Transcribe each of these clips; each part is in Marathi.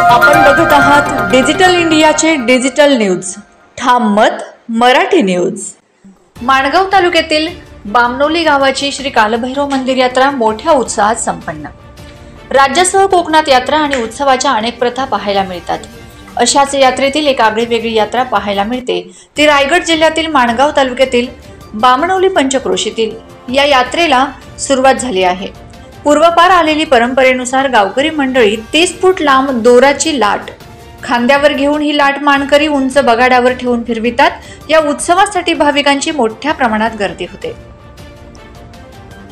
आपण बघत आहात डिजिटल इंडियाचे डिजिटल न्यूज ठाम मत मराठी न्यूज। माणगाव तालुक्यातील बामनोली गावाची श्री कालभैरव मंदिर यात्रा मोठ्या उत्साहात संपन्न। राज्यासह कोकणात यात्रा आणि उत्सवाच्या अनेक प्रथा पाहायला मिळतात। अशाच यात्रेतील एक आगळीवेगळी यात्रा पाहायला मिळते ती रायगड जिल्ह्यातील माणगाव तालुक्यातील बामनोली पंचक्रोशीतील या यात्रेला सुरुवात झाली आहे। पूर्वपार आलेली परंपरेनुसार गावकरी मंडळी 30 फूट लांब दोराची लाट खांद्यावर घेऊन ही लाट मानकरी उंच बगाडावर ठेवून फिरवितात। या उत्सवासाठी भाविकांची मोठ्या प्रमाणात गर्दी होते।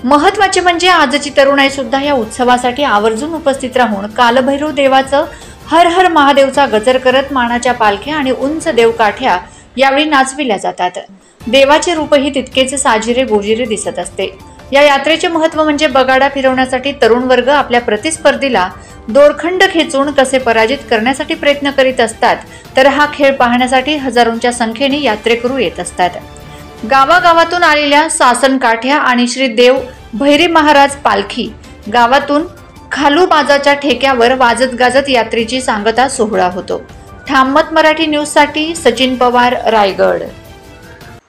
महत्त्वाचे म्हणजे आजची तरुणाई सुद्धा या उत्सवासाठी आवर्जून उपस्थित राहून कालभैरव देवाचं हर हर महादेवचा गजर करत मानाच्या पालख्या आणि उंच देवकाठ्या यावेळी नाचविल्या जातात। देवाचे रूपही तितकेच साजिरे गोजिरे दिसत असते। या यात्रेचे महत्त्व म्हणजे बगाडा फिरवण्यासाठी तरुण वर्ग आपल्या प्रतिस्पर्धीला दोरखंड खेचून कसे पराजित करण्यासाठी प्रयत्न करीत असतात, तर हा खेळ पाहण्यासाठी हजारोंच्या संख्येने यात्रेकरू येत असतात। गावागावातून आलेल्या सासन काठ्या आणि श्री देव भैरी महाराज पालखी गावातून खालूबाजाच्या ठेक्यावर वाजत गाजत यात्रेची सांगता सोहळा होतो। ठाम मत मराठी न्यूज साठी सचिन पवार, रायगड।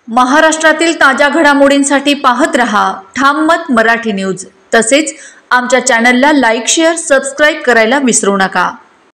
महाराष्ट्रातील ताज्या घडामोडींसाठी पाहत रहा ठाम मत मराठी न्यूज। तसेच आमच्या चॅनलला लाईक, शेअर, सबस्क्राईब करायला विसरू नका।